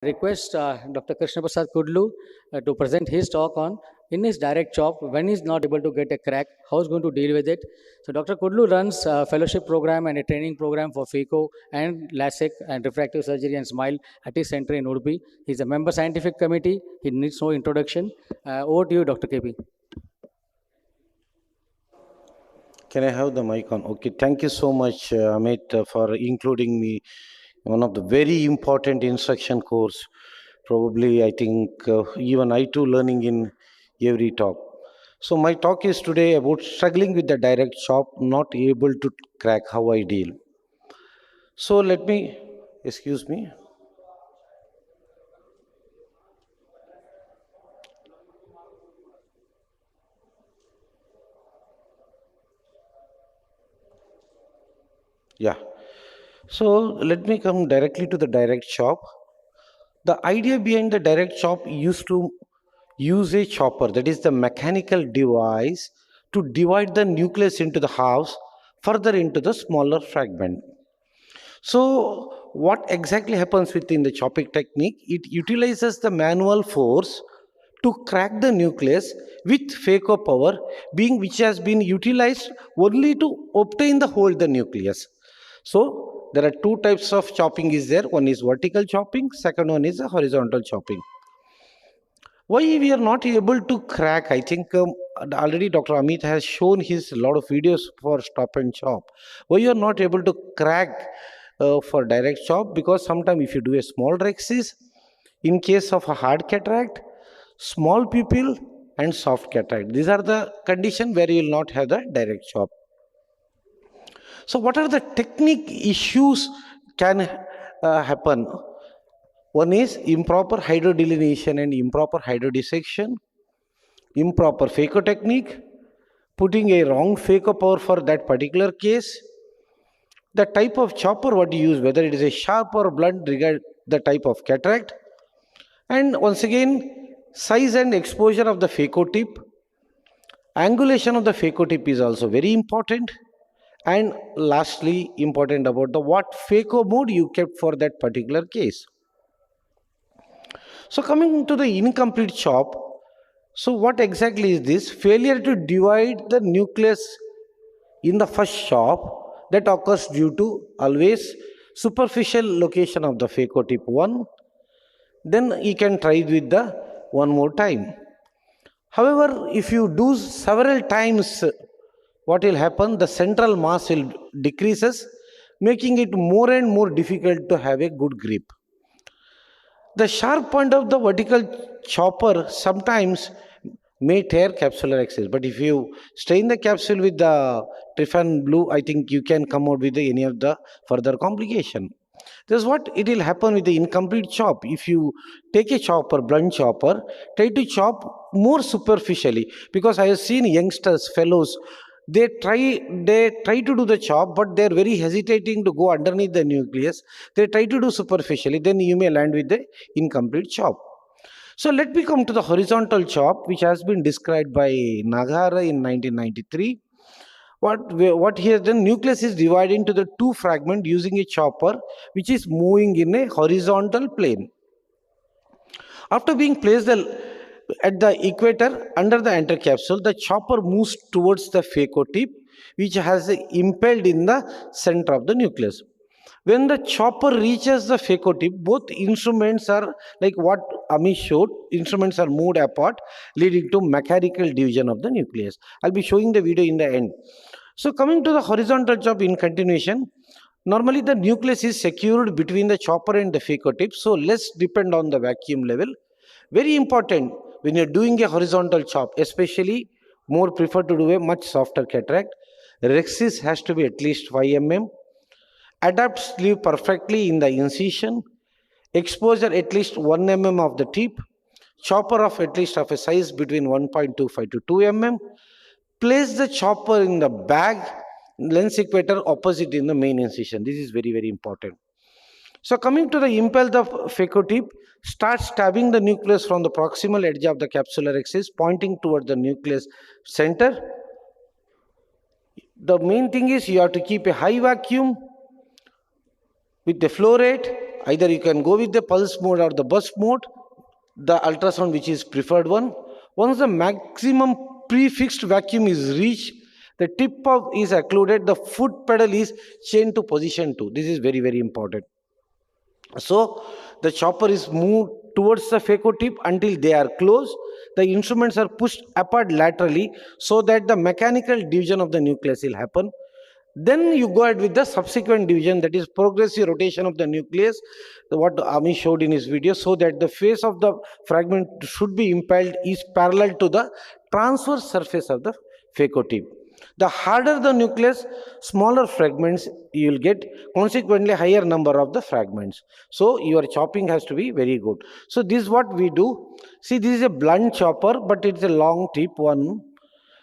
Request Dr. KRISHNA KUDLU to present his talk on in his direct chop when he's not able to get a crack, how he's going to deal with it. So Dr. KUDLU runs a fellowship program and a training program for FICO and LASIK and refractive surgery and smile at his center in Udupi. He's a member scientific committee. He needs no introduction. Over to you, Dr. KP. Can I have the mic on? Okay, thank you so much, Amit, for including me. One of the very important instruction course. Probably, I think even I too learning in every talk. So my talk is today about struggling with the direct chop, not able to crack how I deal. So let me, excuse me. Yeah. So let me come directly to the direct chop. The idea behind the direct chop used to use a chopper, that is the mechanical device, to divide the nucleus into the halves, further into the smaller fragment. So what exactly happens within the chopping technique? It utilizes the manual force to crack the nucleus with phaco power, being which has been utilized only to obtain the whole the nucleus. So there are two types of chopping is there. One is vertical chopping, second one is a horizontal chopping. Why we are not able to crack? I think already Dr. Amit has shown his lot of videos for stop and chop. Why you are not able to crack for direct chop? Because sometimes if you do a small rexis, in case of a hard cataract, small pupil and soft cataract, these are the condition where you will not have the direct chop. So what are the technique issues can happen? One is improper hydrodelineation and improper hydrodissection, improper phaco technique, putting a wrong phaco power for that particular case, the type of chopper what you use, whether it is a sharp or blunt, regard the type of cataract, and once again, size and exposure of the phaco tip, angulation of the phaco tip is also very important, and lastly, important about the what phaco mode you kept for that particular case. So coming to the incomplete chop, so what exactly is this? Failure to divide the nucleus in the first chop that occurs due to always superficial location of the phaco tip 1. Then you can try with the one more time. However, if you do several times, what will happen? The central mass will decreases, making it more and more difficult to have a good grip. The sharp point of the vertical chopper sometimes may tear capsular axis, but if you strain the capsule with the Trypan blue, I think you can come out with any of the further complication. This is what it will happen with the incomplete chop. If you take a chopper, blunt chopper, try to chop more superficially, because I have seen youngsters, fellows, they try to do the chop, but they are very hesitating to go underneath the nucleus. They try to do superficially, then you may land with the incomplete chop. So let me come to the horizontal chop, which has been described by Nagara in 1993. What here the nucleus is divided into the two fragments using a chopper which is moving in a horizontal plane. After being placed at the equator under the intercapsule, the chopper moves towards the phaco tip, which has impelled in the center of the nucleus. When the chopper reaches the phaco tip, both instruments are like what Amish showed, instruments are moved apart, leading to mechanical division of the nucleus. I'll be showing the video in the end. So coming to the horizontal chop in continuation, normally the nucleus is secured between the chopper and the phaco tip, so less depend on the vacuum level. Very important when you're doing a horizontal chop, especially more prefer to do a much softer cataract. Rexis has to be at least 5 mm. Adapt sleeve perfectly in the incision. Exposure at least 1 mm of the tip. Chopper of at least of a size between 1.25 to 2 mm. Place the chopper in the bag, lens equator opposite in the main incision. This is very, very important. So coming to the impel the phaco tip, start stabbing the nucleus from the proximal edge of the capsular axis, pointing toward the nucleus center. The main thing is you have to keep a high vacuum with the flow rate. Either you can go with the pulse mode or the burst mode, the ultrasound which is preferred one. Once the maximum prefixed vacuum is reached, the tip of is occluded, the foot pedal is changed to position 2. This is very, very important. So the chopper is moved towards the phaco tip until they are closed. The instruments are pushed apart laterally so that the mechanical division of the nucleus will happen. Then you go ahead with the subsequent division, that is progressive rotation of the nucleus, what Ami showed in his video, so that the face of the fragment should be impaled is parallel to the transverse surface of the phaco-tip. The harder the nucleus, smaller fragments you will get, consequently higher number of the fragments. So your chopping has to be very good. So this is what we do. See, this is a blunt chopper, but it's a long tip one.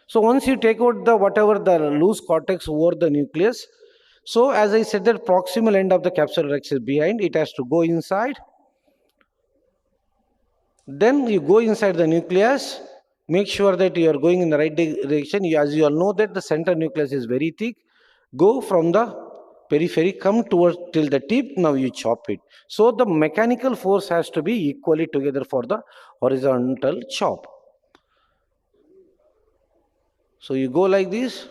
So once you take out the whatever the loose cortex over the nucleus, so as I said, that proximal end of the capsular rex is behind, it has to go inside. Then you go inside the nucleus, make sure that you are going in the right direction. As you all know that the center nucleus is very thick, go from the periphery, come towards till the tip, now you chop it. So the mechanical force has to be equally together for the horizontal chop. So you go like this,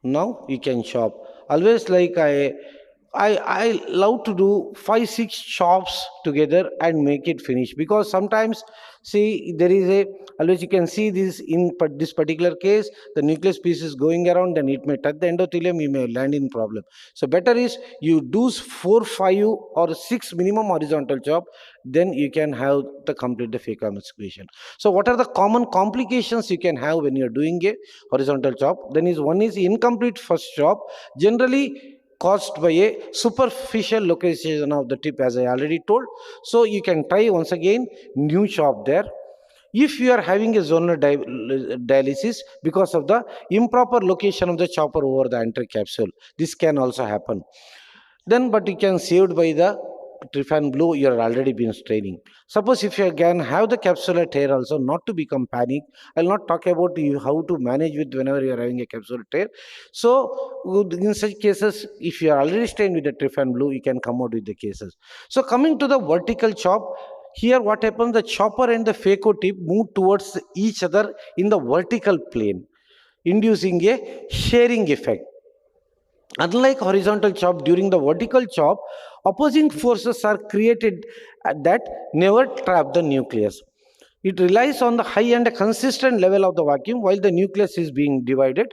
now you can chop. Always like I love to do 5-6 chops together and make it finish, because sometimes see there is a, always you can see this in this particular case, the nucleus piece is going around, then it may touch the endothelium, you may land in problem. So better is you do 4, 5 or 6 minimum horizontal chop, then you can have the complete the phacoemasculation. So what are the common complications you can have when you are doing a horizontal chop? Then is one is incomplete first chop, generally caused by a superficial location of the tip, as I already told. So you can try once again new chop there. If you are having a zonal dialysis because of the improper location of the chopper over the entire capsule, this can also happen. Then but you can saved by the trypan blue, you are already been straining. Suppose if you can have the capsular tear also, not to become panic. I will not talk about you how to manage with whenever you are having a capsular tear. So in such cases, if you are already strained with the trypan blue, you can come out with the cases. So coming to the vertical chop, here what happens, the chopper and the phaco tip move towards each other in the vertical plane, inducing a shearing effect. Unlike horizontal chop, during the vertical chop, opposing forces are created that never trap the nucleus. It relies on the high and consistent level of the vacuum while the nucleus is being divided.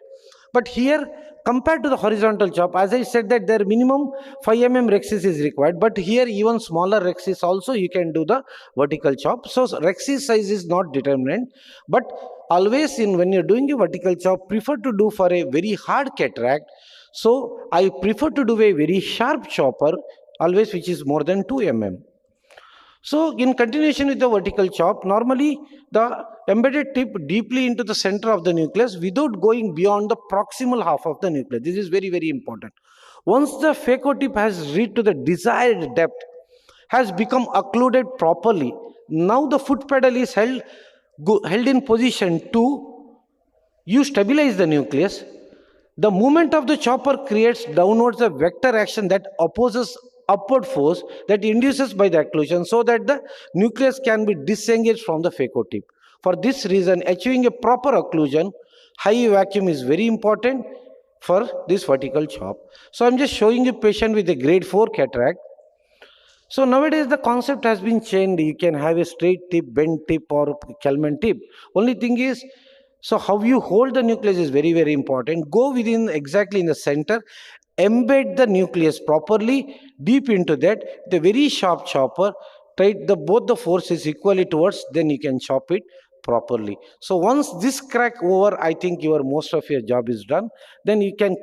But here, compared to the horizontal chop, as I said that their minimum 5 mm rexis is required, but here even smaller rexis also you can do the vertical chop. So rexis size is not determinant, but always when you're doing a vertical chop, prefer to do for a very hard cataract. So I prefer to do a very sharp chopper, always which is more than 2 mm. So in continuation with the vertical chop, normally the embedded tip deeply into the center of the nucleus without going beyond the proximal half of the nucleus. This is very, very important. Once the phaco tip has reached to the desired depth, has become occluded properly, now the foot pedal is held in position 2, you stabilize the nucleus. The movement of the chopper creates downwards a vector action that opposes upward force that induces by the occlusion, so that the nucleus can be disengaged from the phaco tip. For this reason, achieving a proper occlusion, high vacuum is very important for this vertical chop. So I am just showing you patient with a grade 4 cataract. So nowadays the concept has been changed. You can have a straight tip, bent tip or Kelman tip. Only thing is, so how you hold the nucleus is very, very important. Go within exactly in the center, embed the nucleus properly deep into that. The very sharp chopper, try both the forces equally towards, then you can chop it properly. So once this crack over, I think most of your job is done. Then you can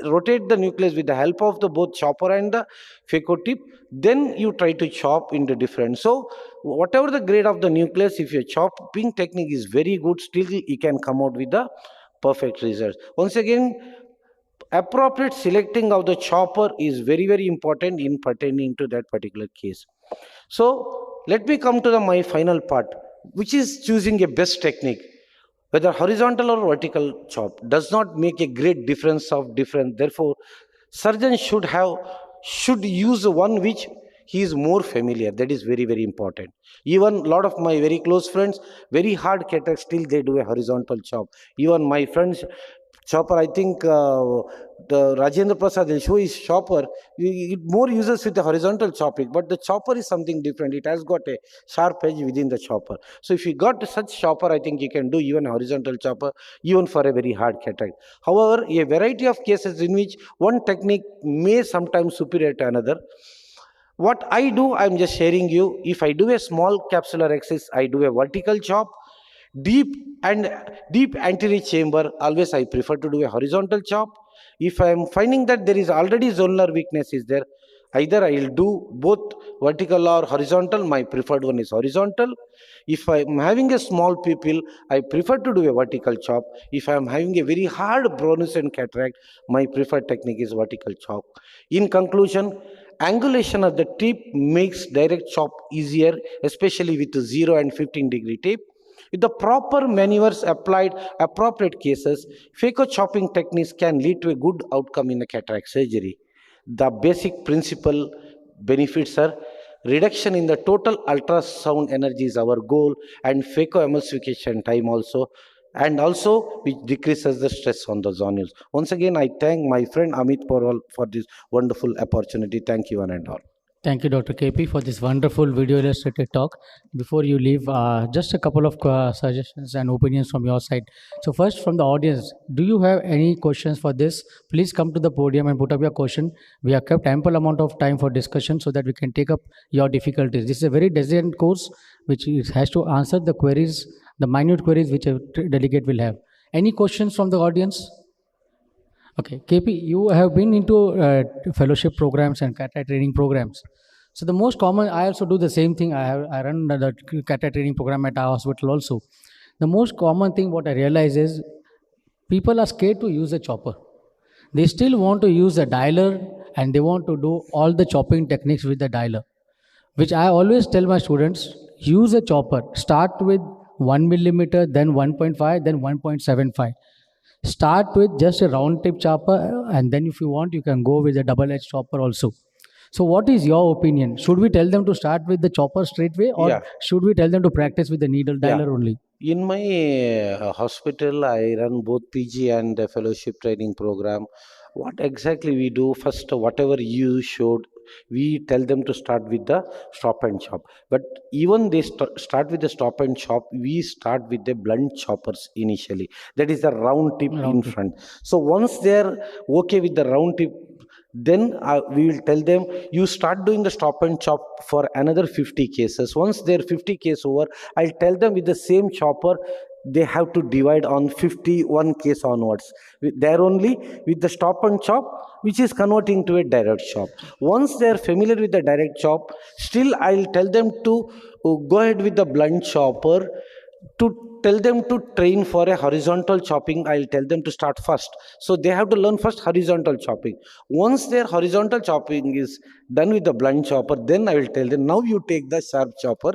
rotate the nucleus with the help of the both chopper and the phaco tip. Then you try to chop into different. So whatever the grade of the nucleus, if your chopping technique is very good, still you can come out with the perfect results. Once again, appropriate selecting of the chopper is very, very important in pertaining to that particular case. So let me come to my final part, which is choosing a best technique. Whether horizontal or vertical chop does not make a great difference of difference. Therefore, surgeons should use one which he is more familiar. That is very, very important. Even a lot of my very close friends, very hard cataract, still they do a horizontal chop. Even my friends chopper, I think the Rajendra Prasad will show his chopper. It more uses with the horizontal chopping, but the chopper is something different. It has got a sharp edge within the chopper. So if you got such chopper, I think you can do even a horizontal chopper, even for a very hard cataract. However, a variety of cases in which one technique may sometimes superior to another. What I do, I'm just sharing you. If I do a small capsular axis, I do a vertical chop. Deep and deep anterior chamber, always I prefer to do a horizontal chop. If I am finding that there is already zonular weakness is there, either I will do both vertical or horizontal. My preferred one is horizontal. If I am having a small pupil, I prefer to do a vertical chop. If I am having a very hard and cataract, my preferred technique is vertical chop. In conclusion, angulation of the tip makes direct chop easier, especially with 0 and 15-degree tip. With the proper maneuvers applied, appropriate cases, phaco chopping techniques can lead to a good outcome in a cataract surgery. The basic principle benefits are reduction in the total ultrasound energy is our goal, and phaco emulsification time also, and also which decreases the stress on the zonules. Once again, I thank my friend Amit Porwal for this wonderful opportunity. Thank you one and all. Thank you, Dr. KP, for this wonderful video illustrated talk. Before you leave, just a couple of suggestions and opinions from your side. So first, from the audience, do you have any questions for this? Please come to the podium and put up your question. We have kept ample amount of time for discussion so that we can take up your difficulties. This is a very designed course which has to answer the queries, the minute queries which a delegate will have. Any questions from the audience? Okay, KP, you have been into fellowship programs and cataract training programs. So the most common, I also do the same thing. I run the cataract training program at our hospital also. The most common thing what I realize is people are scared to use a chopper. They still want to use a dialer and they want to do all the chopping techniques with the dialer, which I always tell my students, use a chopper. Start with 1 millimeter, then 1.5, then 1.75. Start with just a round tip chopper, and then if you want, you can go with a double-edged chopper also. So what is your opinion? Should we tell them to start with the chopper straight away, or should we tell them to practice with the needle dialer only? In my hospital, I run both PG and the fellowship training program. What exactly we do, first, whatever you showed, we tell them to start with the stop and chop. But even they start with the stop and chop, we start with the blunt choppers initially. That is the round tip in front. So once they're okay with the round tip, then we will tell them you start doing the stop and chop for another 50 cases. Once they're 50 case over, I'll tell them with the same chopper they have to divide on 51 case onwards. There only with the stop and chop, which is converting to a direct chop. Once they are familiar with the direct chop, still I'll tell them to go ahead with the blunt chopper. To tell them to train for a horizontal chopping, I'll tell them to start first. So they have to learn first horizontal chopping. Once their horizontal chopping is done with the blunt chopper, then I will tell them, now you take the sharp chopper.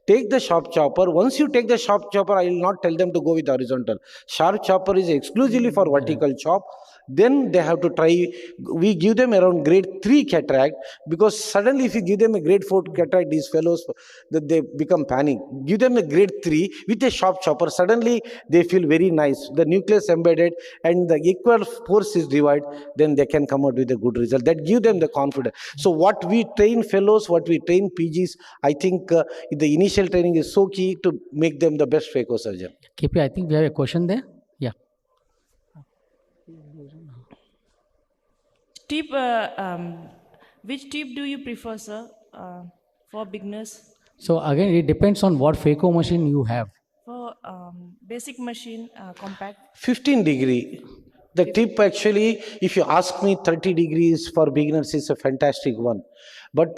Take the sharp chopper. Once you take the sharp chopper, I will not tell them to go with horizontal. Sharp chopper is exclusively for vertical chop. Then they have to try. We give them around grade 3 cataract, because suddenly if you give them a grade 4 cataract, these fellows, that they become panic. Give them a grade 3 with a sharp chopper. Suddenly they feel very nice. The nucleus embedded and the equal force is divided. Then they can come out with a good result. That give them the confidence. So what we train fellows, what we train PGs, I think the initial training is so key to make them the best phaco surgeon. KP, I think we have a question there. Yeah. Tip, which tip do you prefer, sir, for beginners? So again, it depends on what phaco machine you have. For basic machine, compact. 15 degree. The tip actually, if you ask me, 30 degrees for beginners is a fantastic one. But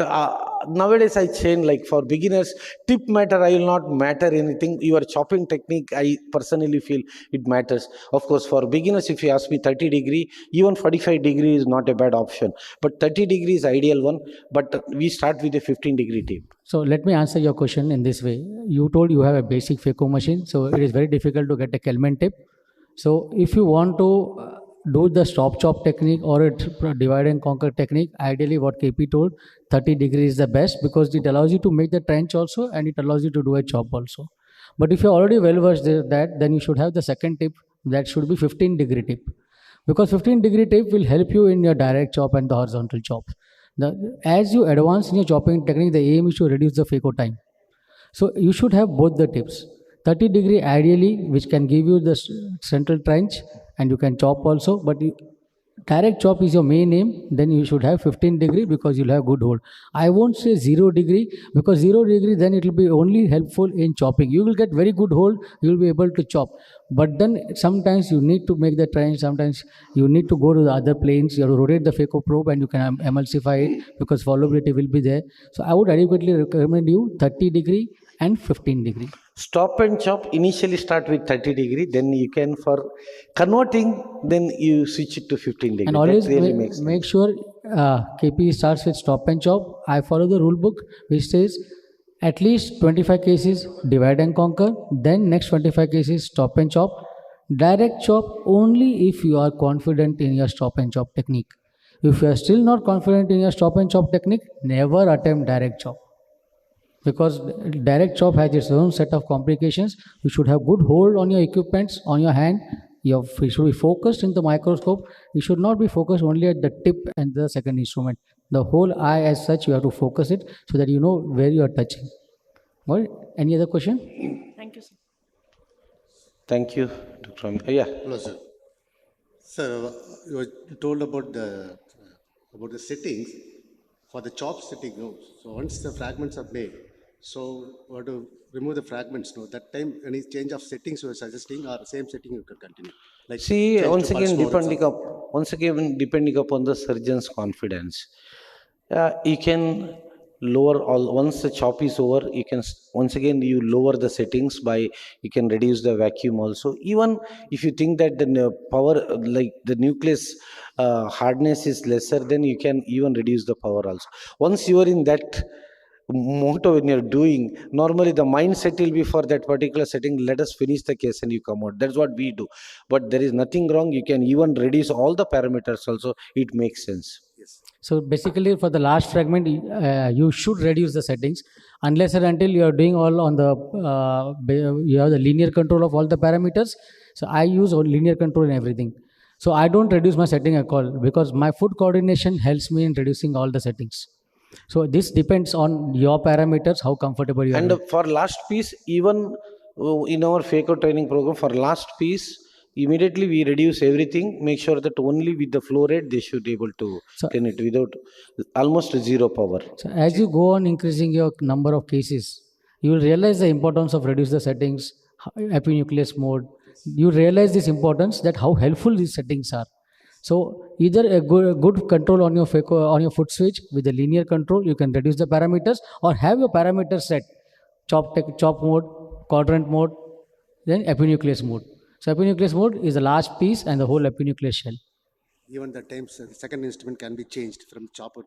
nowadays I change, like for beginners, tip matter, I will not matter anything. Your chopping technique, I personally feel it matters. Of course, for beginners, if you ask me 30 degree, even 45 degree is not a bad option. But 30 degree is ideal one. But we start with a 15 degree tip. So let me answer your question in this way. You told you have a basic phaco machine, so it is very difficult to get a Kelman tip. So if you want to do the stop chop technique or a divide and conquer technique, ideally what KP told, 30 degrees is the best because it allows you to make the trench also and it allows you to do a chop also. But if you're already well versed in that, then you should have the second tip, that should be 15-degree tip. Because 15-degree tip will help you in your direct chop and the horizontal chop. As you advance in your chopping technique, the aim is to reduce the phaco time. So you should have both the tips. 30-degree ideally, which can give you the central trench and you can chop also, but direct chop is your main aim, then you should have 15-degree because you'll have good hold. I won't say 0-degree because 0-degree then it will be only helpful in chopping. You will get very good hold, you will be able to chop. But then sometimes you need to make the trench, sometimes you need to go to the other planes, you have to rotate the phaco probe and you can emulsify it because followability will be there. So I would adequately recommend you 30-degree and 15-degree. Stop and chop initially start with 30-degree, then you can for converting, then you switch it to 15-degree. And always that really makes make sure KP starts with stop and chop. I follow the rule book which says at least 25 cases divide and conquer, then next 25 cases stop and chop. Direct chop only if you are confident in your stop and chop technique. If you are still not confident in your stop and chop technique, never attempt direct chop. Because direct chop has its own set of complications. You should have good hold on your equipments, on your hand. You should be focused in the microscope. You should not be focused only at the tip and the second instrument. The whole eye as such, you have to focus it so that you know where you are touching. What? Any other question? Thank you, sir. Thank you, Dr. Yeah. Hello, sir. Sir, you told about the settings for the chop setting. No? So once the fragments are made, so we have to remove the fragments. No, that time any change of settings you are suggesting, or same setting you can continue. Like See, change to once again depending upon the surgeon's confidence, you can lower all once the chop is over. You can once again you lower the settings by you can reduce the vacuum also. Even if you think that the power like the nucleus hardness is lesser, then you can even reduce the power also. Once you are in that motto when you're doing, normally the mindset will be for that particular setting, let us finish the case and you come out. That's what we do. But there is nothing wrong. You can even reduce all the parameters also. It makes sense. Yes. So basically for the last fragment, you should reduce the settings unless and until you are doing all on the, you have the linear control of all the parameters. So I use linear control in everything. So I don't reduce my setting at all because my foot coordination helps me in reducing all the settings. So this depends on your parameters, how comfortable you are. And for last piece, even in our phaco training program, for last piece, immediately we reduce everything, make sure that only with the flow rate they should be able to train it without almost zero power. So as you go on increasing your number of cases, you will realize the importance of reduce the settings, epinucleus mode. You realize this importance that how helpful these settings are. So either a good control on your foot switch with a linear control, you can reduce the parameters, or have your parameters set, chop mode, quadrant mode, then epinucleus mode. So epinucleus mode is the last piece and the whole epinucleus shell. Even the times the second instrument can be changed from chopper